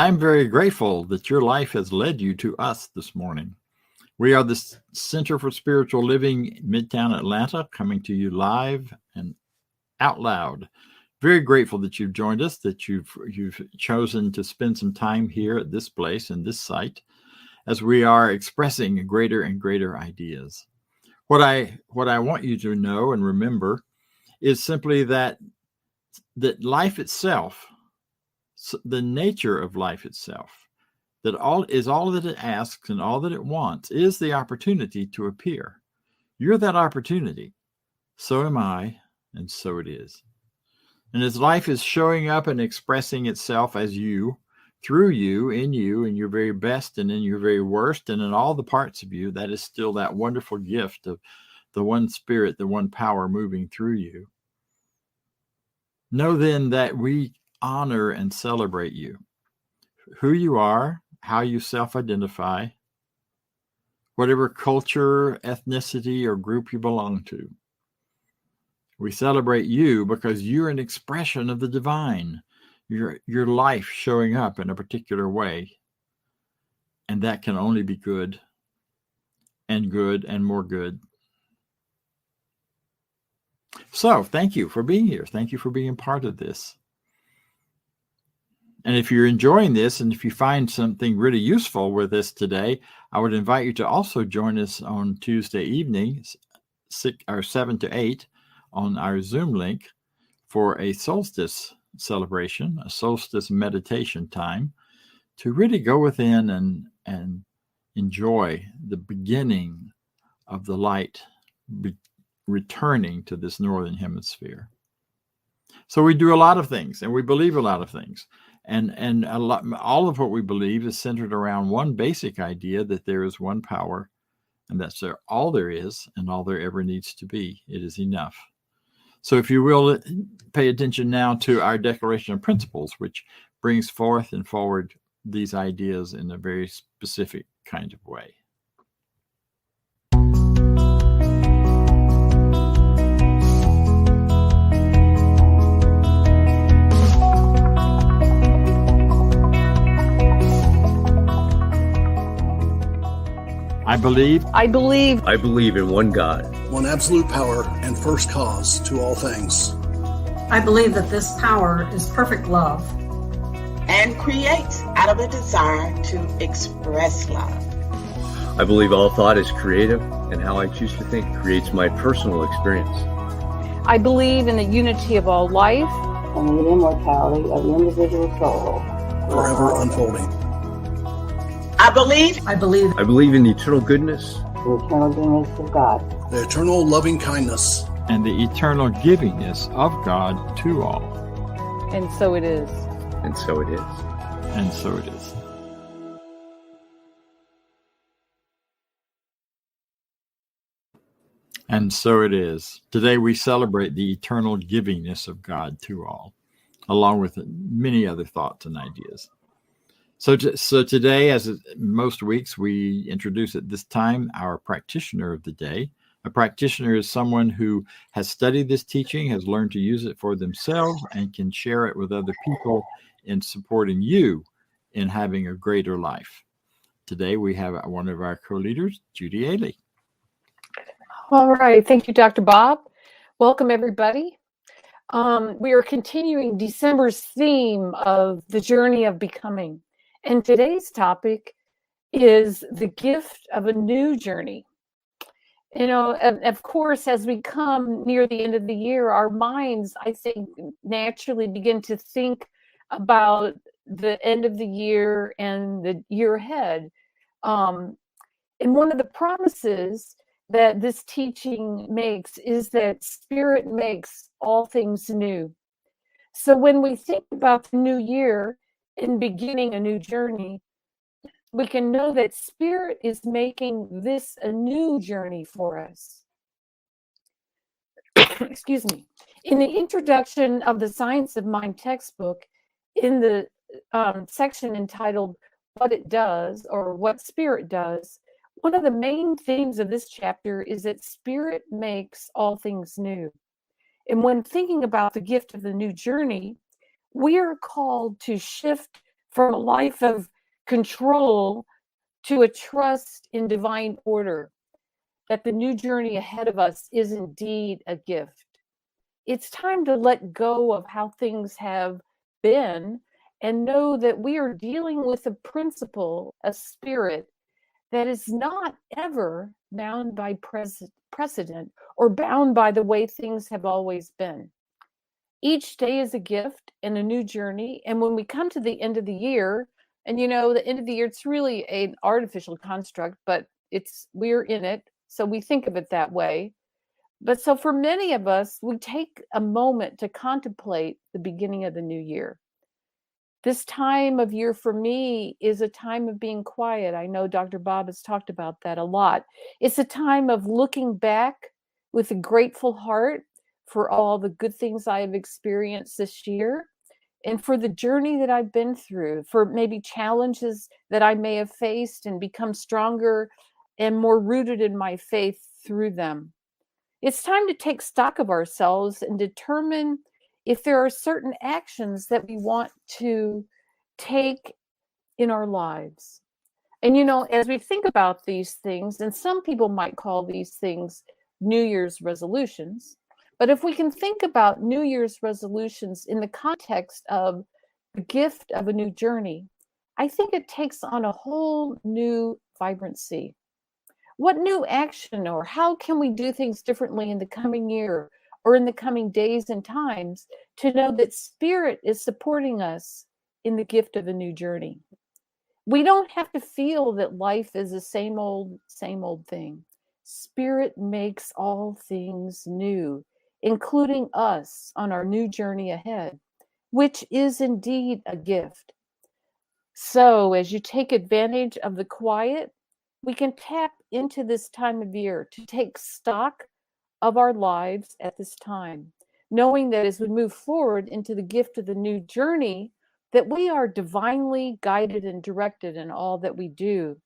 I'm very grateful that your life has led you to us this morning. We are the Center for Spiritual Living, Midtown Atlanta, coming to you live and out loud. Very grateful that you've joined us, that you've chosen to spend some time here at this place and this site as we are expressing greater and greater ideas. What I want you to know and remember is simply that life itself, the nature of life itself, that all that it asks and all that it wants is the opportunity to appear. You're that opportunity. So am I, and so it is. And as life is showing up and expressing itself as you, through you, in your very best and in your very worst, and in all the parts of you, that is still that wonderful gift of the one spirit, the one power moving through you. Know then that we honor and celebrate you, who you are, how you self-identify, whatever culture, ethnicity, or group you belong to. We celebrate you because you're an expression of the divine, your life showing up in a particular way. And that can only be good and more good. So thank you for being here. Thank you for being part of this. And if you're enjoying this, and if you find something really useful with this today, I would invite you to also join us on Tuesday evenings, 7 to 8, on our Zoom link for a solstice celebration, a solstice meditation time, to really go within and enjoy the beginning of the light returning to this northern hemisphere. So we do a lot of things, and we believe a lot of things. And all of what we believe is centered around one basic idea, that there is one power, and that's all there is and all there ever needs to be. It is enough. So if you will, pay attention now to our Declaration of Principles, which brings forth and forward these ideas in a very specific kind of way. I believe in one God, one absolute power and first cause to all things. I believe that this power is perfect love and creates out of a desire to express love. I believe all thought is creative, and how I choose to think creates my personal experience. I believe in the unity of all life and the immortality of the individual soul, forever unfolding. I believe in the eternal goodness, the eternal goodness of God, the eternal loving kindness, and the eternal givingness of God to all. And so it is. And so it is. And so it is. And so it is. Today we celebrate the eternal givingness of God to all, along with many other thoughts and ideas. So today, as most weeks, we introduce at this time our practitioner of the day. A practitioner is someone who has studied this teaching, has learned to use it for themselves, and can share it with other people in supporting you in having a greater life. Today, we have one of our co-leaders, Judy Ailey. All right. Thank you, Dr. Bob. Welcome, everybody. We are continuing December's theme of the journey of becoming. And today's topic is the gift of a new journey. You know, of course, as we come near the end of the year, our minds, I think, naturally begin to think about the end of the year and the year ahead. And one of the promises that this teaching makes is that Spirit makes all things new. So when we think about the new year, in beginning a new journey, we can know that Spirit is making this a new journey for us. Excuse me. In the introduction of the Science of Mind textbook, in the section entitled What It Does, or What Spirit Does, one of the main themes of this chapter is that Spirit makes all things new. And when thinking about the gift of the new journey, we are called to shift from a life of control to a trust in divine order, that the new journey ahead of us is indeed a gift. It's time to let go of how things have been and know that we are dealing with a principle, a spirit that is not ever bound by precedent or bound by the way things have always been. Each day is a gift and a new journey. And when we come to the end of the year, and the end of the year, it's really an artificial construct, but we're in it. So we think of it that way. But so for many of us, we take a moment to contemplate the beginning of the new year. This time of year for me is a time of being quiet. I know Dr. Bob has talked about that a lot. It's a time of looking back with a grateful heart for all the good things I have experienced this year and for the journey that I've been through, for maybe challenges that I may have faced and become stronger and more rooted in my faith through them. It's time to take stock of ourselves and determine if there are certain actions that we want to take in our lives. And, as we think about these things, and some people might call these things New Year's resolutions, but if we can think about New Year's resolutions in the context of the gift of a new journey, I think it takes on a whole new vibrancy. What new action or how can we do things differently in the coming year or in the coming days and times to know that Spirit is supporting us in the gift of a new journey? We don't have to feel that life is the same old thing. Spirit makes all things new, including us on our new journey ahead, which is indeed a gift. So as you take advantage of the quiet, we can tap into this time of year to take stock of our lives at this time, knowing that as we move forward into the gift of the new journey, that we are divinely guided and directed in all that we do.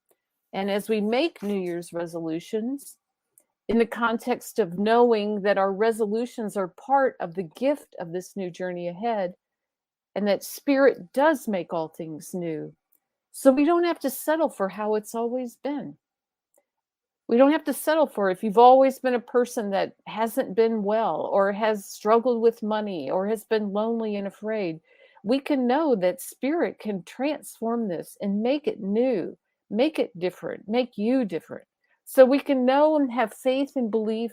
And as we make New Year's resolutions, in the context of knowing that our resolutions are part of the gift of this new journey ahead, and that Spirit does make all things new. So we don't have to settle for how it's always been. We don't have to settle for if you've always been a person that hasn't been well or has struggled with money or has been lonely and afraid. We can know that Spirit can transform this and make it new, make it different, make you different. So we can know and have faith and belief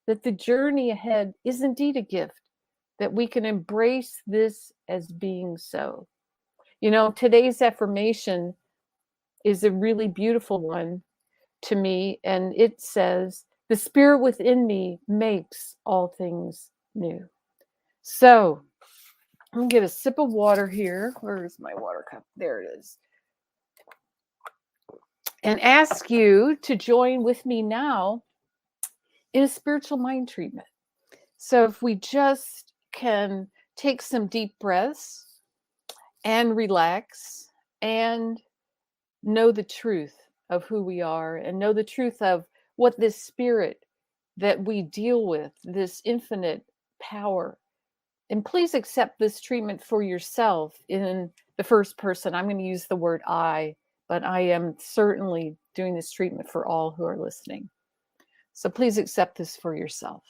that the journey ahead is indeed a gift, that we can embrace this as being so. Today's affirmation is a really beautiful one to me, and it says, "The Spirit within me makes all things new." So I'm gonna get a sip of water here. Where's my water cup? There it is. And ask you to join with me now in a spiritual mind treatment. So if we just can take some deep breaths and relax and know the truth of who we are and know the truth of what this spirit that we deal with, this infinite power. And please accept this treatment for yourself in the first person. I'm going to use the word I, but I am certainly doing this treatment for all who are listening. So please accept this for yourself.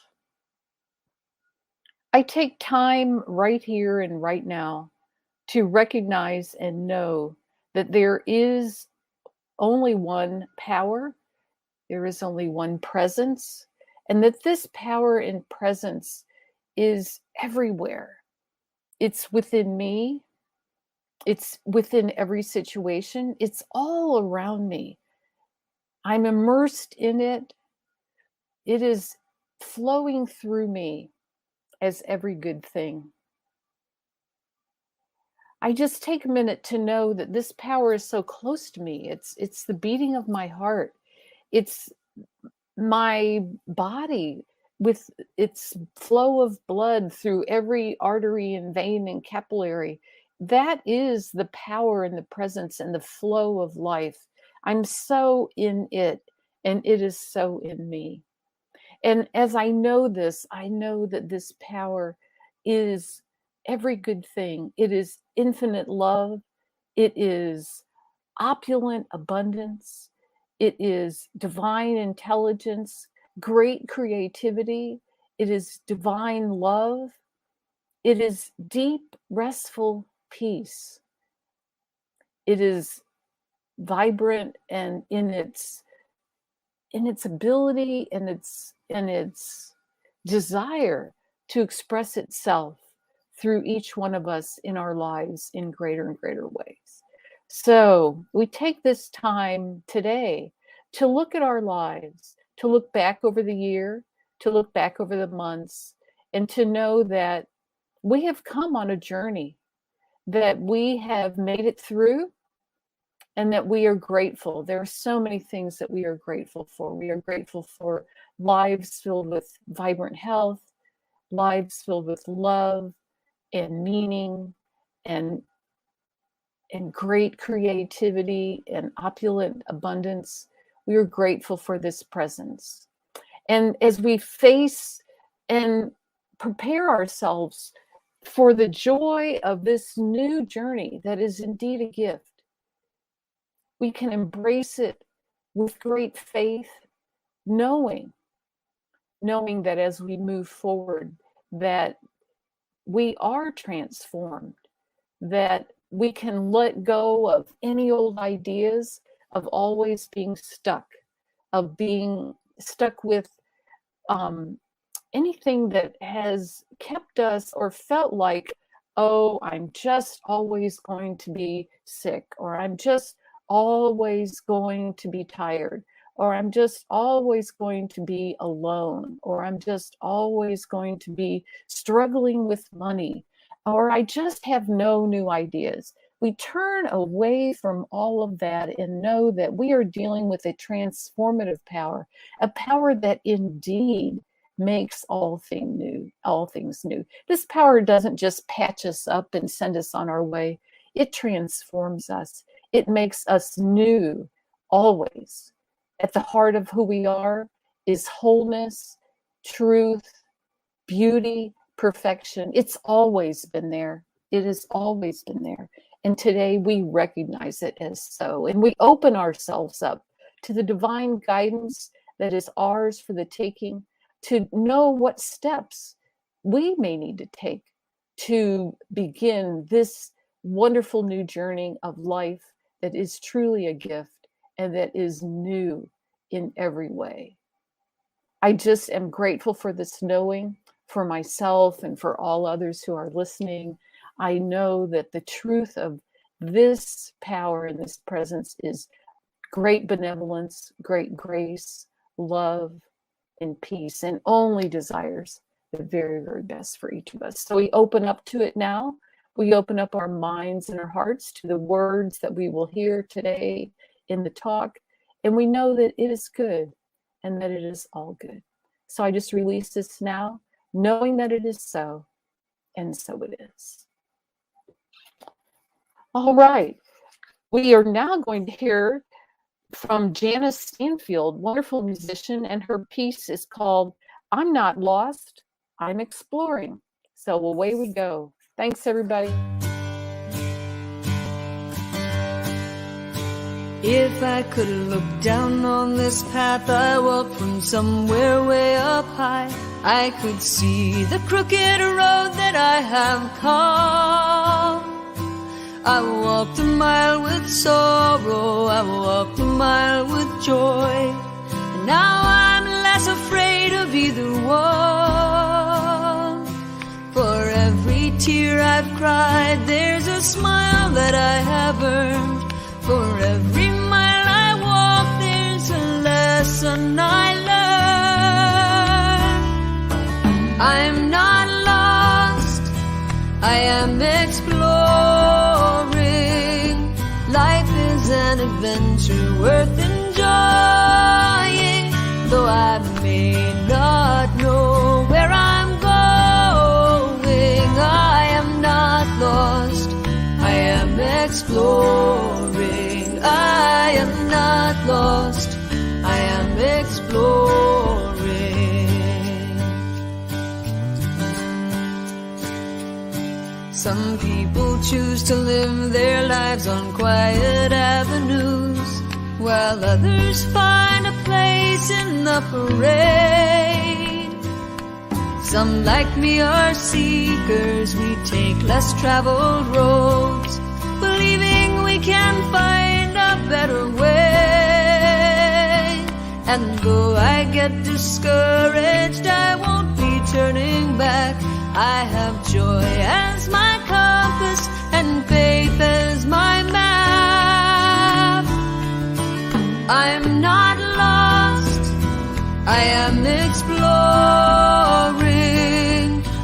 I take time right here and right now to recognize and know that there is only one power, there is only one presence, and that this power and presence is everywhere. It's within me, it's within every situation, it's all around me. I'm immersed in it. It is flowing through me as every good thing. I just take a minute to know that this power is so close to me. It's the beating of my heart. It's my body with its flow of blood through every artery and vein and capillary. That is the power and the presence and the flow of life. I'm so in it, and it is so in me. And as I know this, I know that this power is every good thing. It is infinite love. It is opulent abundance. It is divine intelligence, great creativity. It is divine love. It is deep, restful peace. It is vibrant and in its ability and its desire to express itself through each one of us in our lives in greater and greater ways. So we take this time today to look at our lives, to look back over the year, to look back over the months, and to know that we have come on a journey, that we have made it through, and that we are grateful. There are so many things that we are grateful for. We are grateful for lives filled with vibrant health, lives filled with love and meaning and great creativity and opulent abundance. We are grateful for this presence. And as we face and prepare ourselves for the joy of this new journey that is indeed a gift, we can embrace it with great faith, knowing that as we move forward, that we are transformed, that we can let go of any old ideas of always being stuck, of being stuck with anything that has kept us or felt like, oh, I'm just always going to be sick, or I'm just always going to be tired, or I'm just always going to be alone, or I'm just always going to be struggling with money, or I just have no new ideas. We turn away from all of that and know that we are dealing with a transformative power, a power that indeed makes all things new. This power doesn't just patch us up and send us on our way. It transforms us. It makes us new always. At the heart of who we are is wholeness, truth, beauty, perfection. It's always been there. It has always been there. And today we recognize it as so. And we open ourselves up to the divine guidance that is ours for the taking, to know what steps we may need to take to begin this wonderful new journey of life that is truly a gift and that is new in every way. I just am grateful for this knowing for myself and for all others who are listening. I know that the truth of this power and this presence is great benevolence, great grace, love, and peace, and only desires the very, very best for each of us. So we open up to it now. We open up our minds and our hearts to the words that we will hear today in the talk, and we know that it is good and that it is all good. So I just release this now, knowing that it is so, and so it is. All right. We are now going to hear from Janice Stanfield, wonderful musician, and her piece is called I'm Not Lost, I'm Exploring. So away we go. Thanks, everybody. If I could look down on this path I walk from somewhere way up high, I could see the crooked road that I have come. I walked a mile with sorrow, I walked a mile with joy, and now I'm less afraid of either one. For every tear I've cried, there's a smile that I have earned. For every mile I walk, there's a lesson I learned. I'm not lost, I am exploring. Life is an adventure worth enjoying. Though I may not know where I'm going, I am not lost, I am exploring. I am not lost, I am exploring. Some people choose to live their lives on quiet avenues, while others find a place in the parade. Some like me are seekers, we take less traveled roads, believing we can find a better way. And though I get discouraged, I won't be turning back. I have joy as my compass and faith as my map. I'm not lost, I am exploring.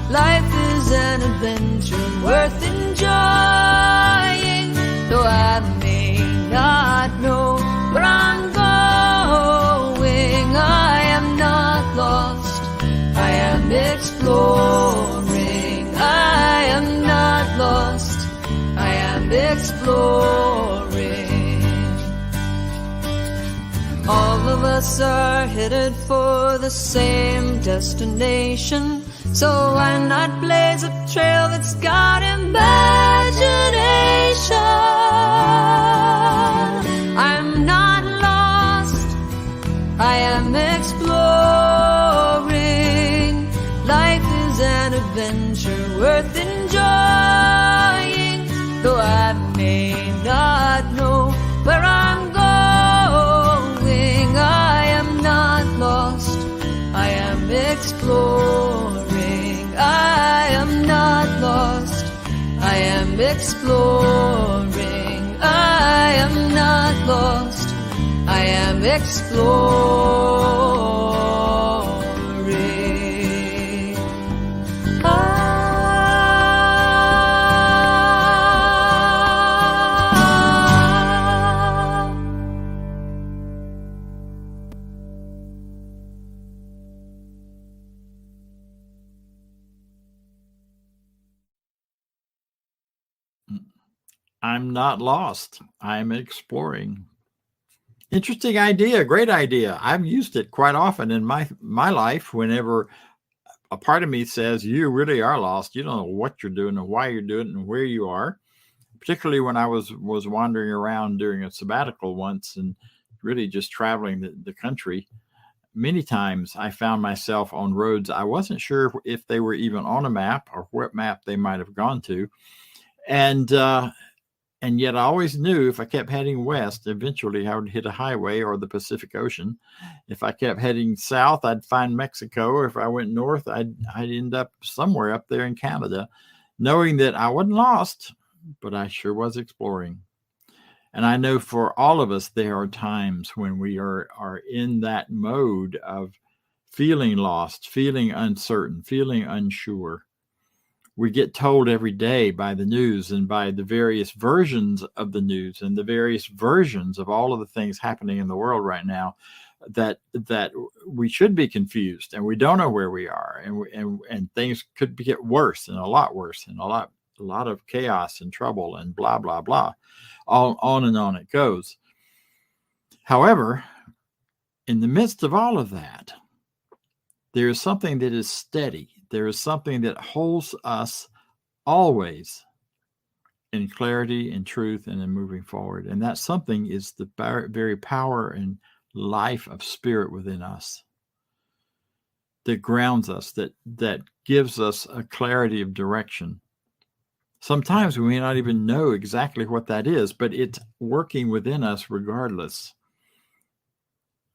Life is an adventure worth enjoying. Though I may not know where I'm going, I am not lost, I am exploring. I am not lost, I am exploring. All of us are headed for the same destination, so why not blaze a trail that's got imagination? I'm not lost, I am exploring. Life is an adventure worth enjoying. Though I may not know where I'm going, I am not lost, I am exploring. I am not lost, I am exploring. I am not lost, I am exploring. I'm not lost, I'm exploring. Interesting idea, great idea. I've used it quite often in my life. Whenever a part of me says you really are lost, you don't know what you're doing and why you're doing it and where you are. Particularly when I was wandering around during a sabbatical once and really just traveling the country. Many times I found myself on roads I wasn't sure if they were even on a map or what map they might have gone to. And yet I always knew if I kept heading west, eventually I would hit a highway or the Pacific Ocean. If I kept heading south, I'd find Mexico. Or if I went north, I'd end up somewhere up there in Canada, knowing that I wasn't lost, but I sure was exploring. And I know for all of us, there are times when we are in that mode of feeling lost, feeling uncertain, feeling unsure. We get told every day by the news and by the various versions of the news and the various versions of all of the things happening in the world right now that we should be confused and we don't know where we are, and things could get worse and a lot worse and a lot of chaos and trouble and blah, blah, blah. All on and on it goes. However, in the midst of all of that, there is something that is steady. There is something that holds us always in clarity and truth and in moving forward. And that something is the very power and life of spirit within us that grounds us, that gives us a clarity of direction. Sometimes we may not even know exactly what that is, but it's working within us regardless.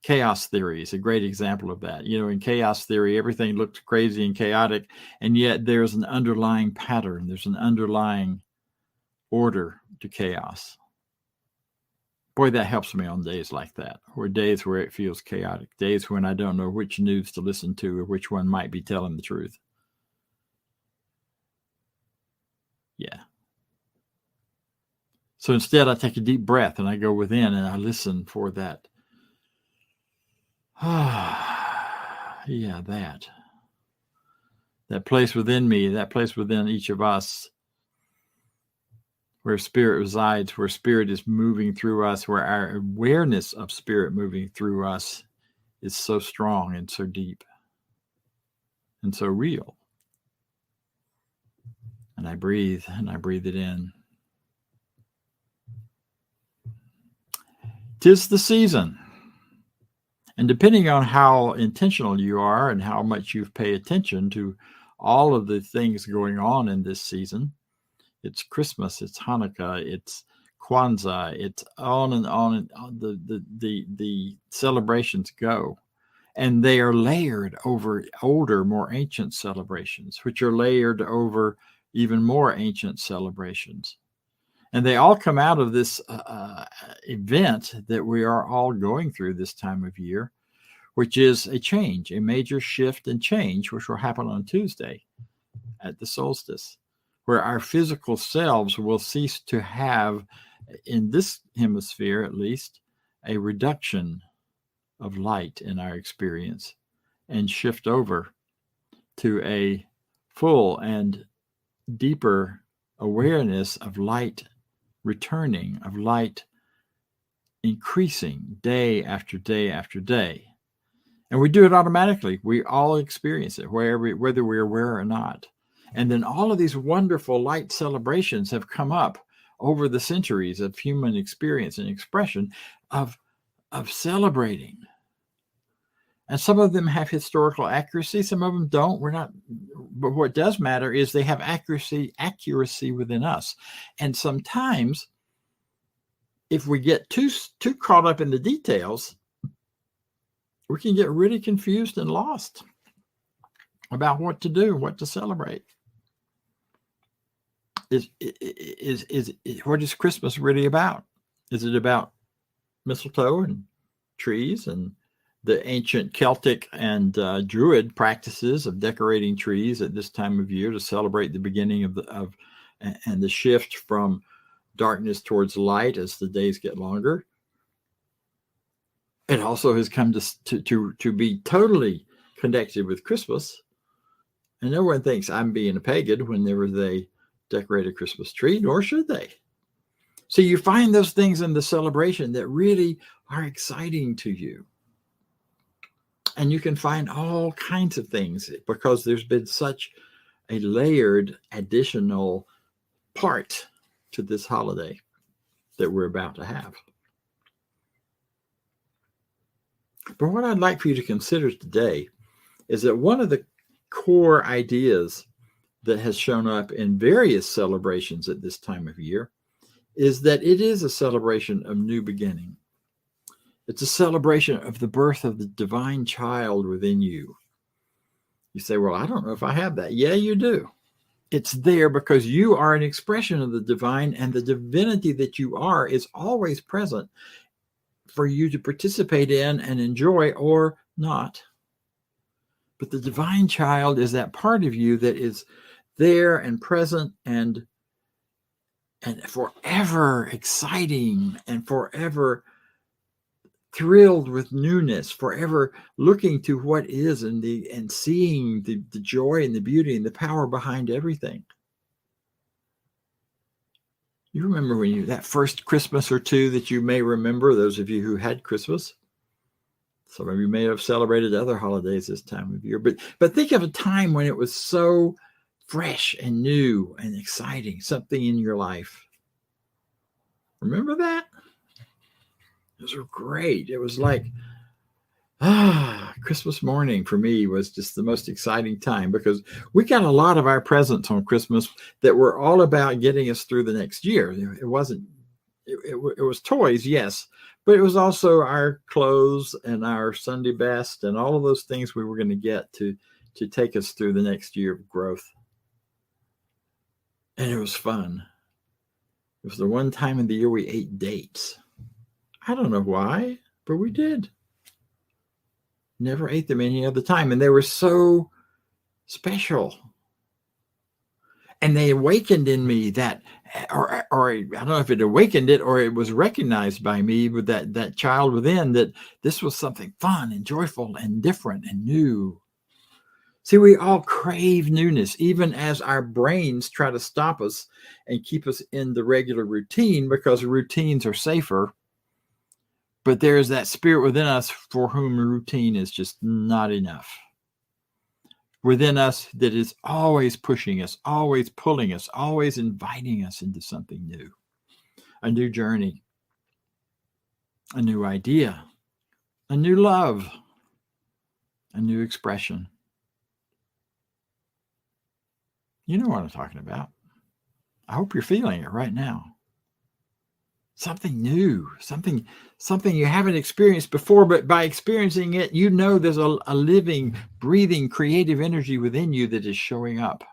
Chaos theory is a great example of that. You know, in chaos theory, everything looks crazy and chaotic, and yet there's an underlying pattern. There's an underlying order to chaos. Boy, that helps me on days like that, or days where it feels chaotic, days when I don't know which news to listen to or which one might be telling the truth. Yeah. So instead, I take a deep breath and I go within and I listen for that. Yeah, that place within me, that place within each of us, where spirit resides, where spirit is moving through us, where our awareness of spirit moving through us is so strong and so deep and so real. And I breathe it in. 'Tis the season. And depending on how intentional you are and how much you pay attention to all of the things going on in this season, it's Christmas, it's Hanukkah, it's Kwanzaa, it's on and on, and on the celebrations go. And they are layered over older, more ancient celebrations, which are layered over even more ancient celebrations. And they all come out of this event that we are all going through this time of year, which is a change, a major shift and change, which will happen on Tuesday at the solstice, where our physical selves will cease to have, in this hemisphere at least, a reduction of light in our experience and shift over to a full and deeper awareness of light returning, of light increasing day after day after day. And we do it automatically. We all experience it, whether we're aware or not. And then all of these wonderful light celebrations have come up over the centuries of human experience and expression of celebrating. And some of them have historical accuracy, some of them don't. But what does matter is they have accuracy within us. And sometimes, if we get too caught up in the details, we can get really confused and lost about what to do, what to celebrate. What is Christmas really about? Is it about mistletoe and trees and the ancient Celtic and Druid practices of decorating trees at this time of year to celebrate the beginning of the shift from darkness towards light as the days get longer? It also has come to be totally connected with Christmas. And no one thinks I'm being a pagan whenever they decorate a Christmas tree, nor should they. So you find those things in the celebration that really are exciting to you. And you can find all kinds of things because there's been such a layered additional part to this holiday that we're about to have. But what I'd like for you to consider today is that one of the core ideas that has shown up in various celebrations at this time of year is that it is a celebration of new beginning. It's a celebration of the birth of the divine child within you. You say, well, I don't know if I have that. Yeah, you do. It's there because you are an expression of the divine, and the divinity that you are is always present for you to participate in and enjoy or not. But the divine child is that part of you that is there and present and forever exciting and forever thrilled with newness, forever looking to what is and seeing the joy and the beauty and the power behind everything. You remember when that first Christmas or two that you may remember, those of you who had Christmas. Some of you may have celebrated other holidays this time of year, but think of a time when it was so fresh and new and exciting, something in your life. Remember that? Those were great. It was like, Christmas morning for me was just the most exciting time because we got a lot of our presents on Christmas that were all about getting us through the next year. It wasn't, it was toys, yes, but it was also our clothes and our Sunday best and all of those things we were going to get to take us through the next year of growth. And it was fun. It was the one time in the year we ate dates. I don't know why, but we did. Never ate them any other time. And they were so special. And they awakened in me that, or I don't know if it awakened it or it was recognized by me with that child within that this was something fun and joyful and different and new. See, we all crave newness, even as our brains try to stop us and keep us in the regular routine because routines are safer. But there is that spirit within us for whom routine is just not enough. within us that is always pushing us, always pulling us, always inviting us into something new, a new journey, a new idea, a new love, a new expression. You know what I'm talking about. I hope you're feeling it right now. Something new, something you haven't experienced before, but by experiencing it, you know there's a living, breathing, creative energy within you that is showing up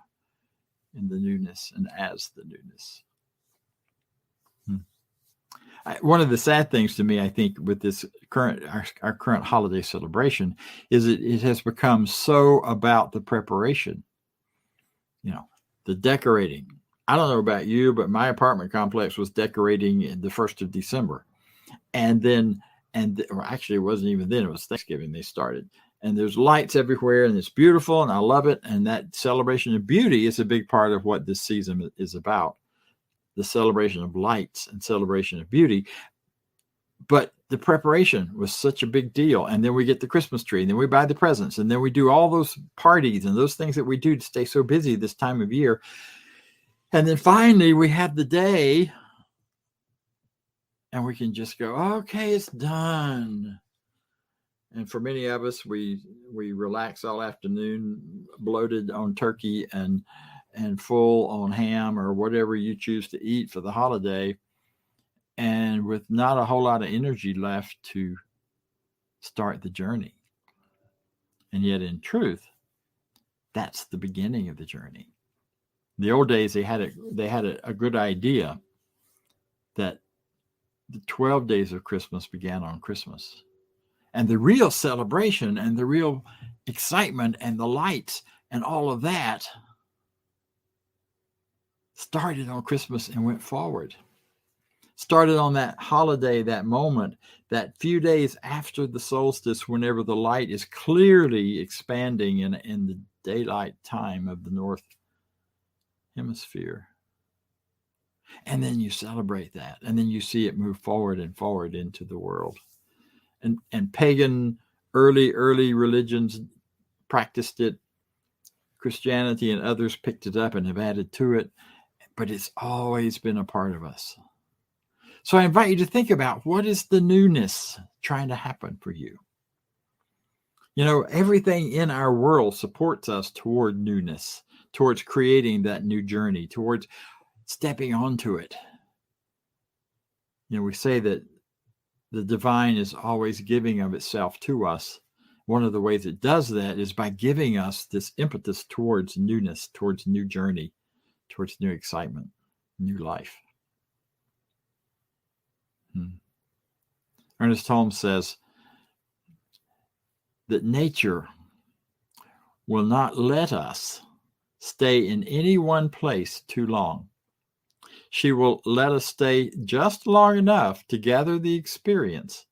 in the newness and as the newness. One of the sad things to me, I think, with this our current holiday celebration is it has become so about the preparation, the decorating. I don't know about you, but my apartment complex was decorating in the 1st of December. Actually, it wasn't even then. It was Thanksgiving they started. And there's lights everywhere, and it's beautiful, and I love it. And that celebration of beauty is a big part of what this season is about. The celebration of lights and celebration of beauty. But the preparation was such a big deal. And then we get the Christmas tree, and then we buy the presents, and then we do all those parties and those things that we do to stay so busy this time of year. And then finally we have the day and we can just go, okay, it's done. And for many of us, we relax all afternoon, bloated on turkey and full on ham or whatever you choose to eat for the holiday, and with not a whole lot of energy left to start the journey. And yet, in truth, that's the beginning of the journey. In the old days, they had a good idea that the 12 days of Christmas began on Christmas. And the real celebration and the real excitement and the lights and all of that started on Christmas and went forward. Started on that holiday, that moment, that few days after the solstice, whenever the light is clearly expanding in the daylight time of the North Hemisphere. And then you celebrate that, and then you see it move forward and forward into the world. And pagan early religions practiced it. Christianity and others picked it up and have added to it, but it's always been a part of us. So I invite you to think about, what is the newness trying to happen for you? Everything in our world supports us toward newness, towards creating that new journey, towards stepping onto it. We say that the divine is always giving of itself to us. One of the ways it does that is by giving us this impetus towards newness, towards new journey, towards new excitement, new life. Ernest Holmes says that nature will not let us stay in any one place too long. She will let us stay just long enough to gather the experience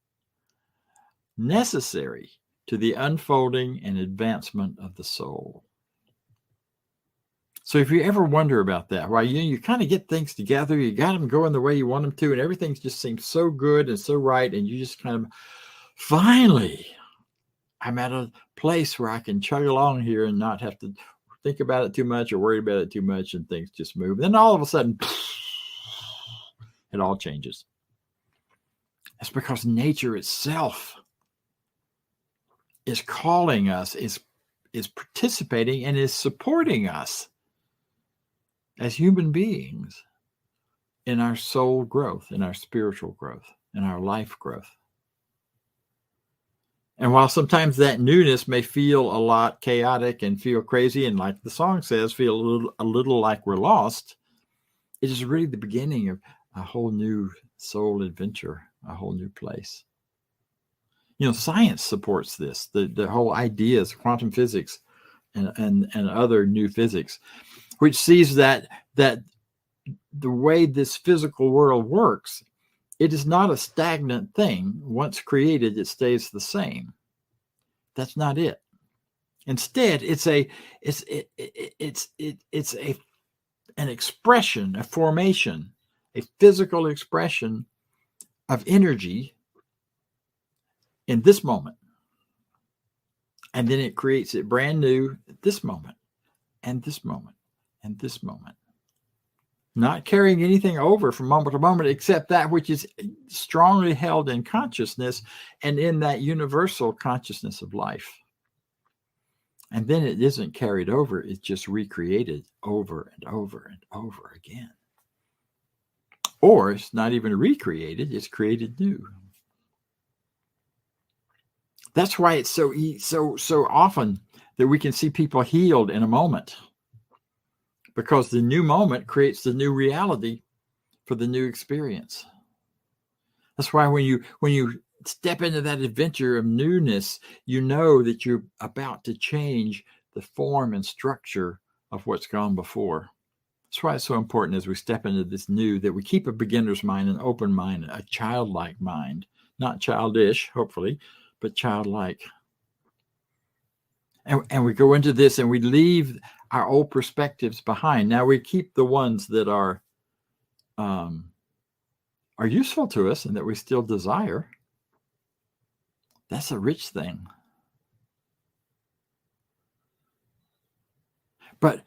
necessary to the unfolding and advancement of the soul. So if you ever wonder about that, right, you kind of get things together, you got them going the way you want them to, and everything just seems so good and so right, and you just kind of, finally, I'm at a place where I can chug along here and not have to think about it too much or worry about it too much, and things just move. And then all of a sudden, it all changes. It's because nature itself is calling us, is participating, and is supporting us as human beings in our soul growth, in our spiritual growth, in our life growth. And while sometimes that newness may feel a lot chaotic and feel crazy, and like the song says, feel a little like we're lost, it is really the beginning of a whole new soul adventure, a whole new place. Science supports this, the whole ideas, quantum physics and other new physics, which sees that the way this physical world works, it is not a stagnant thing. Once created, it stays the same. That's not it. Instead, it's an expression, a formation, a physical expression of energy in this moment, And then it creates it brand new at this moment, and this moment, and this moment. Not carrying anything over from moment to moment except that which is strongly held in consciousness and in that universal consciousness of life. And then it isn't carried over, it's just recreated over and over and over again. Or it's not even recreated, it's created new. That's why it's so often that we can see people healed in a moment, because the new moment creates the new reality for the new experience. That's why when you step into that adventure of newness, you know that you're about to change the form and structure of what's gone before. That's why it's so important as we step into this new that we keep a beginner's mind, an open mind, a childlike mind, not childish, hopefully, but childlike. And we go into this and we leave our old perspectives behind. Now we keep the ones that are useful to us and that we still desire. That's a rich thing. But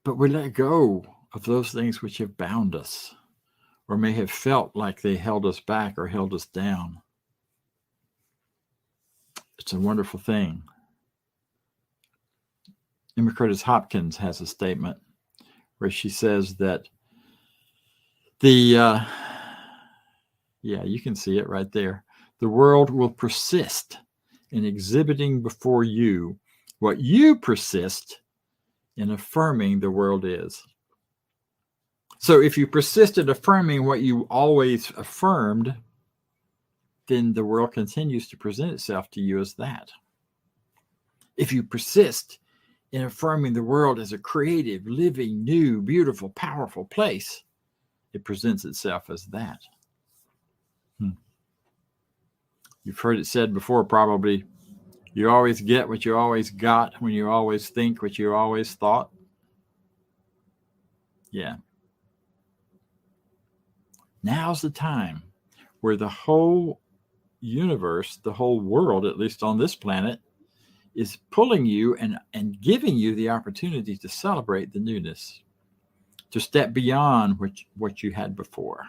we let go of those things which have bound us or may have felt like they held us back or held us down. It's a wonderful thing. Emma Curtis Hopkins has a statement where she says that you can see it right there. The world will persist in exhibiting before you what you persist in affirming the world is. So if you persist in affirming what you always affirmed, then the world continues to present itself to you as that. If you persist in affirming the world as a creative, living, new, beautiful, powerful place, it presents itself as that. You've heard it said before, probably, you always get what you always got when you always think what you always thought. Yeah. Now's the time where the whole universe, the whole world, at least on this planet, is pulling you and giving you the opportunity to celebrate the newness, to step beyond what you had before,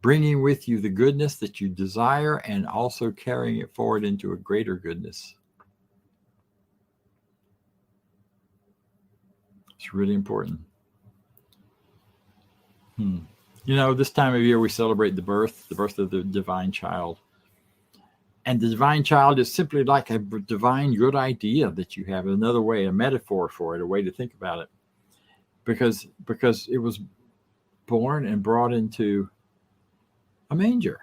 bringing with you the goodness that you desire and also carrying it forward into a greater goodness. It's really important. This time of year we celebrate the birth of the divine child. And the divine child is simply like a divine good idea that you have, another way, a metaphor for it, a way to think about it. Because it was born and brought into a manger.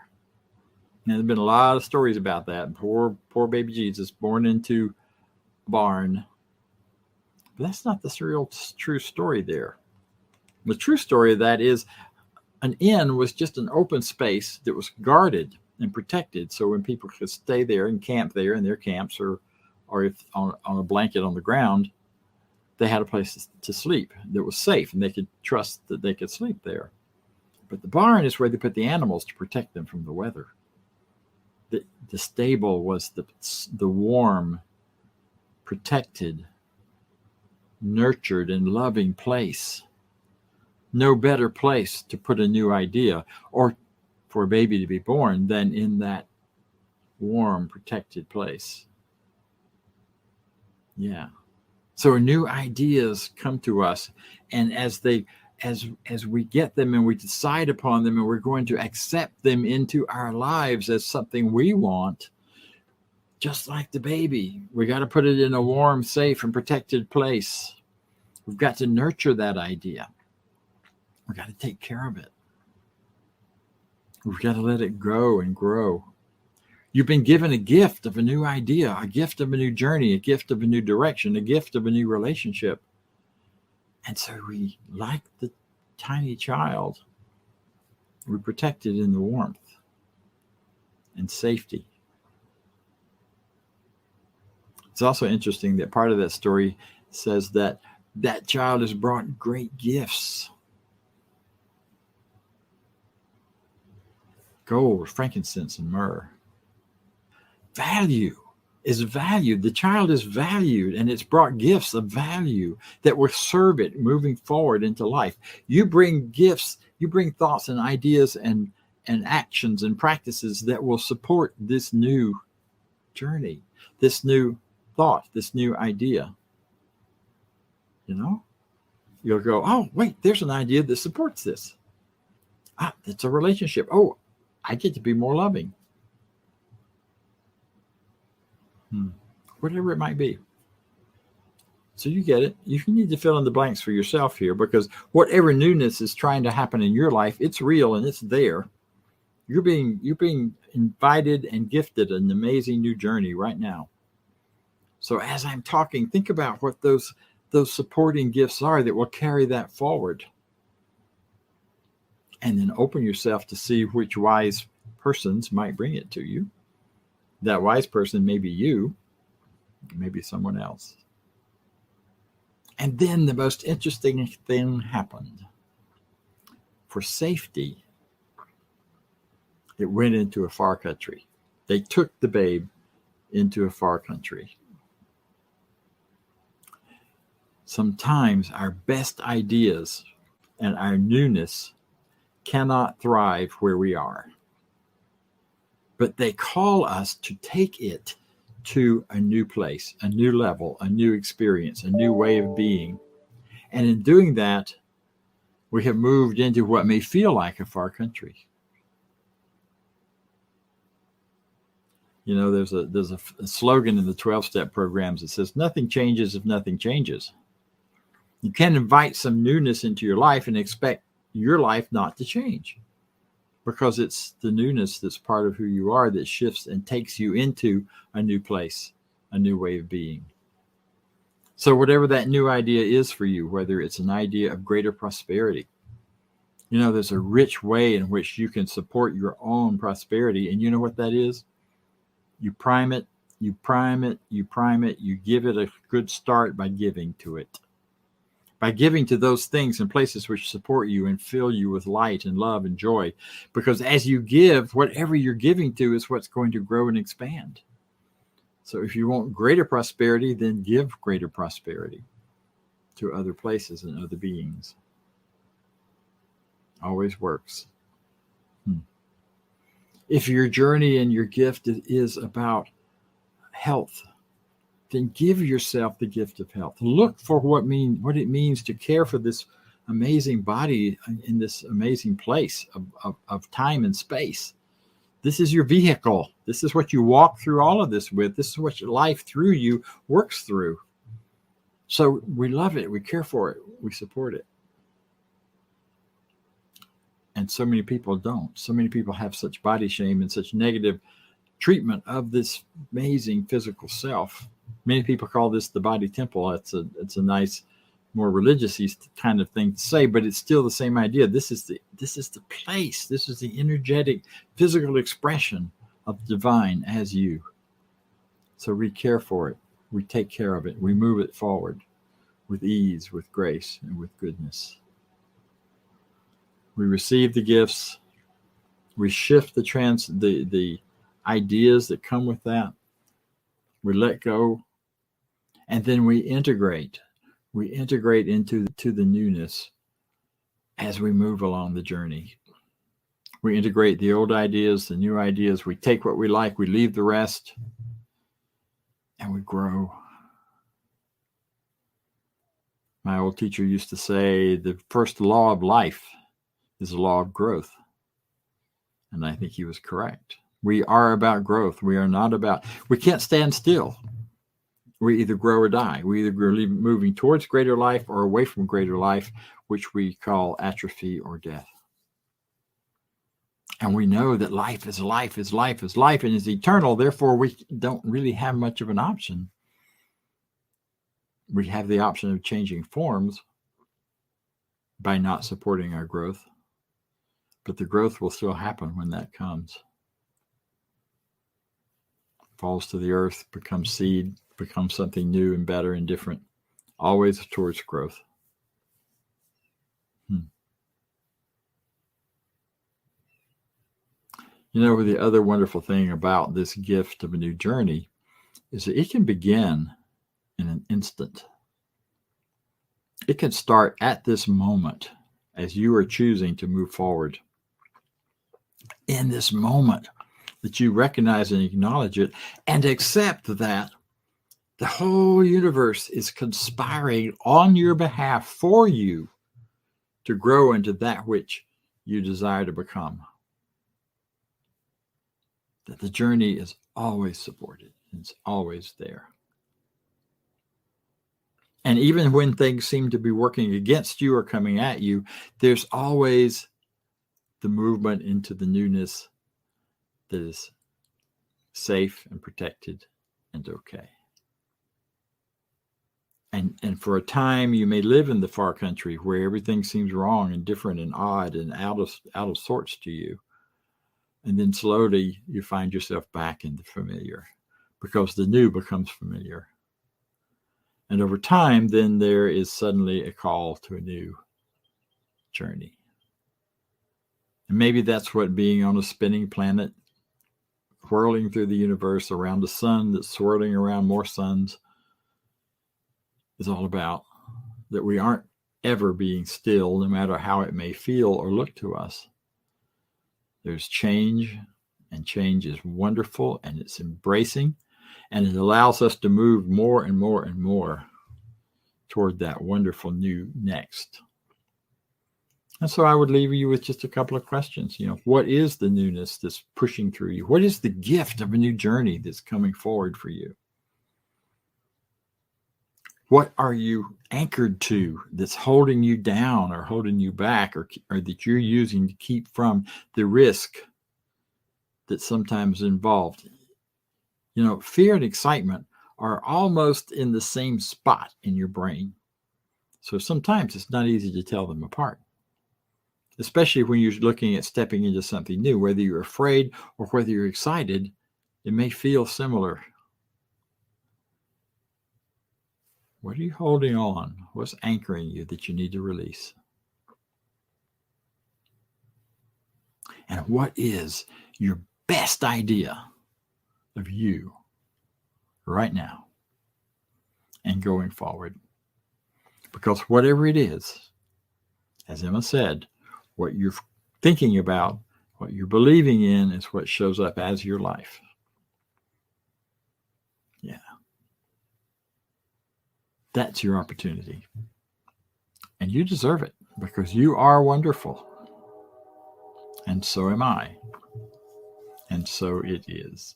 And there's been a lot of stories about that. Poor baby Jesus born into a barn. But that's not the real true story there. The true story of that is an inn was just an open space that was guarded and protected, so when people could stay there and camp there in their camps, or if on a blanket on the ground, they had a place to sleep that was safe and they could trust that they could sleep there. But the barn is where they put the animals to protect them from the weather. The stable was the warm, protected, nurtured, and loving place. No better place to put a new idea or for a baby to be born than in that warm, protected place. Yeah. So new ideas come to us, and as we get them and we decide upon them and we're going to accept them into our lives as something we want, just like the baby, we got to put it in a warm, safe, and protected place. We've got to nurture that idea. We've got to take care of it. We've got to let it go and grow. You've been given a gift of a new idea, a gift of a new journey, a gift of a new direction, a gift of a new relationship. And so we, like the tiny child, we protect it in the warmth and safety. It's also interesting that part of that story says that that child has brought great gifts. Gold, frankincense, and myrrh. Value is valued. The child is valued, and it's brought gifts of value that will serve it moving forward into life. You bring gifts, you bring thoughts and ideas and actions and practices that will support this new journey, this new thought, this new idea. You'll go, oh, wait, there's an idea that supports this. It's a relationship. Oh, I get to be more loving. Whatever it might be. So you get it. You need to fill in the blanks for yourself here, because whatever newness is trying to happen in your life, it's real and it's there. You're being invited and gifted an amazing new journey right now. So as I'm talking, think about what those supporting gifts are that will carry that forward. And then open yourself to see which wise persons might bring it to you. That wise person may be you, maybe someone else. And then the most interesting thing happened. For safety, it went into a far country. They took the babe into a far country. Sometimes our best ideas and our newness cannot thrive where we are. But they call us to take it to a new place, a new level, a new experience, a new way of being. And in doing that, we have moved into what may feel like a far country. There's a slogan in the 12-step programs that says, nothing changes if nothing changes. You can't invite some newness into your life and expect your life not to change, because it's the newness that's part of who you are that shifts and takes you into a new place, a new way of being. So whatever that new idea is for you, whether it's an idea of greater prosperity, there's a rich way in which you can support your own prosperity. And you know what that is? You prime it, you prime it, you prime it, you give it a good start by giving to it. By giving to those things and places which support you and fill you with light and love and joy. Because as you give, whatever you're giving to is what's going to grow and expand. So if you want greater prosperity, then give greater prosperity to other places and other beings. Always works. If your journey and your gift is about health, then give yourself the gift of health. Look for what it means to care for this amazing body in this amazing place of time and space. This is your vehicle. This is what you walk through all of this with. This is what your life through you works through. So we love it. We care for it. We support it. And so many people don't. So many people have such body shame and such negative treatment of this amazing physical self. Many people call this the body temple. It's a nice, more religious kind of thing to say, but it's still the same idea. This is the place. This is the energetic, physical expression of divine as you. So we care for it. We take care of it. We move it forward with ease, with grace, and with goodness. We receive the gifts. We shift the ideas that come with that. We let go. And then we integrate. We integrate into the newness as we move along the journey. We integrate the old ideas, the new ideas. We take what we like, we leave the rest, and we grow. My old teacher used to say the first law of life is the law of growth. And I think he was correct. We are about growth. We can't stand still. We either grow or die. We either are moving towards greater life or away from greater life, which we call atrophy or death. And we know that life is life is life is life and is eternal. Therefore, we don't really have much of an option. We have the option of changing forms by not supporting our growth. But the growth will still happen when that comes. Falls to the earth, becomes seed, becomes something new and better and different, always towards growth. The other wonderful thing about this gift of a new journey is that it can begin in an instant. It can start at this moment as you are choosing to move forward. In this moment that you recognize and acknowledge it and accept that the whole universe is conspiring on your behalf for you to grow into that which you desire to become. That the journey is always supported. It's always there. And even when things seem to be working against you or coming at you, there's always the movement into the newness that is safe and protected and okay. And for a time, you may live in the far country where everything seems wrong and different and odd and out of sorts to you. And then slowly you find yourself back in the familiar because the new becomes familiar. And over time, then there is suddenly a call to a new journey. And maybe that's what being on a spinning planet, whirling through the universe around a sun that's swirling around more suns, is all about. That we aren't ever being still, no matter how it may feel or look to us. There's change, and change is wonderful, and it's embracing, and it allows us to move more and more and more toward that wonderful new next. And so I would leave you with just a couple of questions. What is the newness that's pushing through you? What is the gift of a new journey that's coming forward for you? What are you anchored to that's holding you down or holding you back or that you're using to keep from the risk that's sometimes involved? Fear and excitement are almost in the same spot in your brain. So sometimes it's not easy to tell them apart, especially when you're looking at stepping into something new. Whether you're afraid or whether you're excited, it may feel similar. What are you holding on? What's anchoring you that you need to release? And what is your best idea of you right now and going forward? Because whatever it is, as Emma said, what you're thinking about, what you're believing in is what shows up as your life. Yeah. That's your opportunity. And you deserve it because you are wonderful. And so am I. And so it is.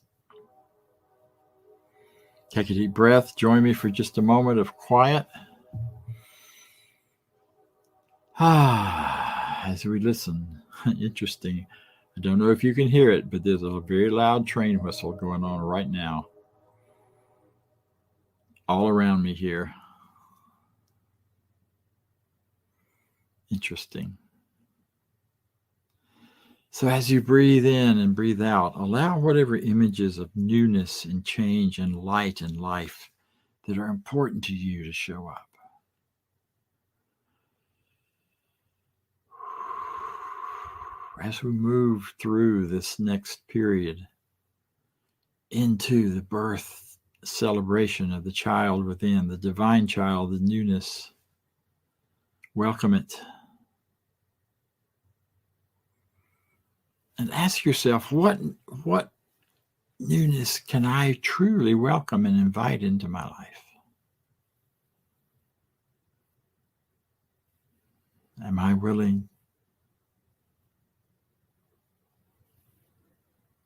Take a deep breath. Join me for just a moment of quiet. As we listen. Interesting. I don't know if you can hear it, but there's a very loud train whistle going on right now. All around me here. Interesting. So as you breathe in and breathe out, allow whatever images of newness and change and light and life that are important to you to show up. As we move through this next period into the birth celebration of the child within, the divine child, the newness, welcome it. And ask yourself, what newness can I truly welcome and invite into my life? Am I willing?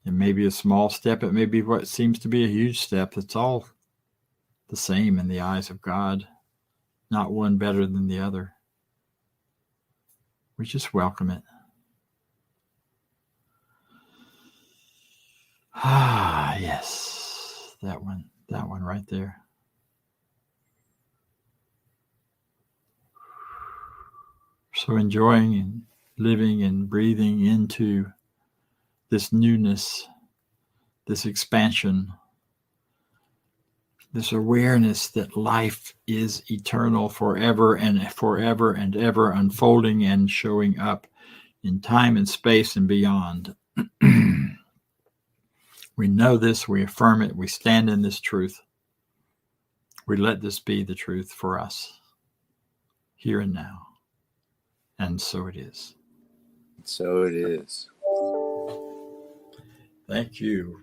It may be a small step. It may be what seems to be a huge step. It's all the same in the eyes of God, not one better than the other. We just welcome it. Yes, that one right there. So enjoying and living and breathing into this newness, this expansion, this awareness that life is eternal forever and ever unfolding and showing up in time and space and beyond. We know this, we affirm it, we stand in this truth. We let this be the truth for us, here and now. And so it is. So it is. Thank you.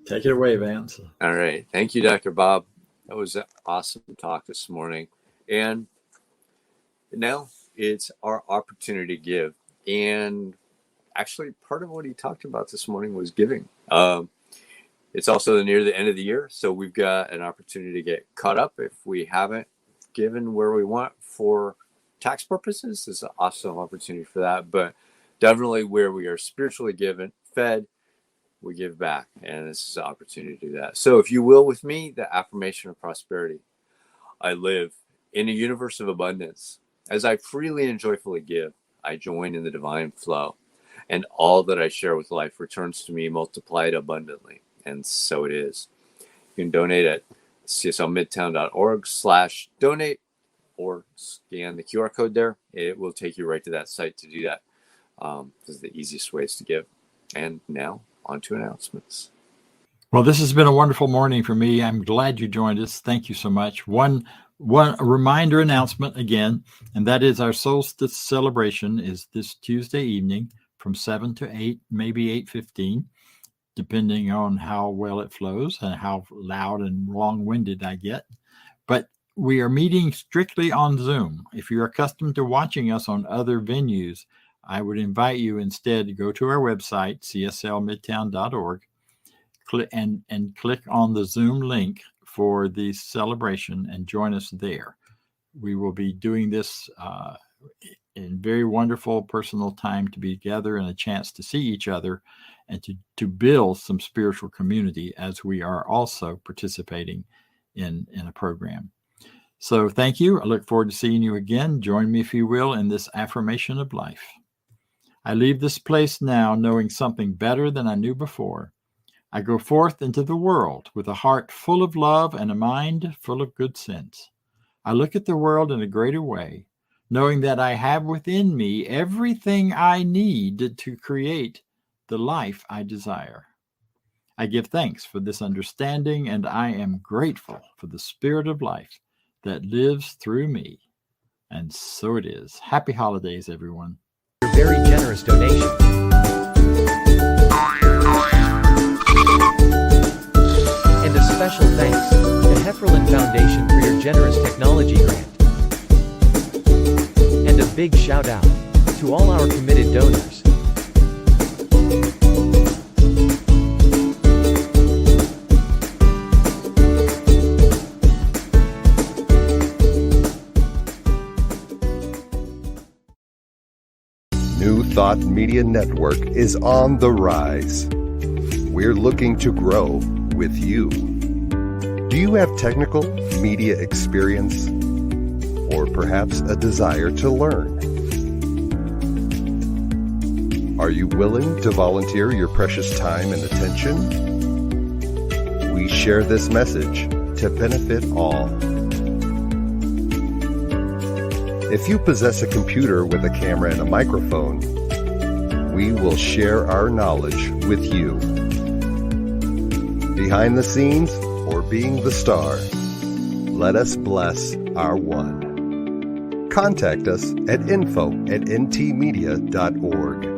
Take it away, Vance. All right. Thank you, Dr. Bob. That was an awesome talk this morning. And now it's our opportunity to give. And actually, part of what he talked about this morning was giving. It's also near the end of the year, so we've got an opportunity to get caught up if we haven't given where we want for tax purposes. It's an awesome opportunity for that. But definitely where we are spiritually given, fed, we give back. And this is an opportunity to do that. So if you will, with me, the affirmation of prosperity. I live in a universe of abundance. As I freely and joyfully give, I join in the divine flow. And all that I share with life returns to me multiplied abundantly. And so it is. You can donate at cslmidtown.org/donate or scan the QR code there. It will take you right to that site to do that. This is the easiest ways to give. And now on to announcements. Well, this has been a wonderful morning for me. I'm glad you joined us. Thank you so much. One reminder announcement again, and that is our solstice celebration is this Tuesday evening from 7 to 8, maybe 8:15, depending on how well it flows and how loud and long-winded I get. But we are meeting strictly on Zoom. If you're accustomed to watching us on other venues, I would invite you instead to go to our website, cslmidtown.org, and click on the Zoom link for the celebration and join us there. We will be doing this in very wonderful personal time to be together and a chance to see each other and to build some spiritual community as we are also participating in a program. So thank you. I look forward to seeing you again. Join me, if you will, in this affirmation of life. I leave this place now knowing something better than I knew before. I go forth into the world with a heart full of love and a mind full of good sense. I look at the world in a greater way, knowing that I have within me everything I need to create the life I desire. I give thanks for this understanding, and I am grateful for the spirit of life that lives through me. And so it is. Happy holidays, everyone. Your very generous donation. And a special thanks to Hefferland Foundation for your generous technology grant. And a big shout out to all our committed donors. New Thought Media Network is on the rise. We're looking to grow with you. Do you have technical media experience or perhaps a desire to learn? Are you willing to volunteer your precious time and attention? We share this message to benefit all. If you possess a computer with a camera and a microphone, we will share our knowledge with you. Behind the scenes or being the star, let us bless our one. Contact us at info@ntmedia.org.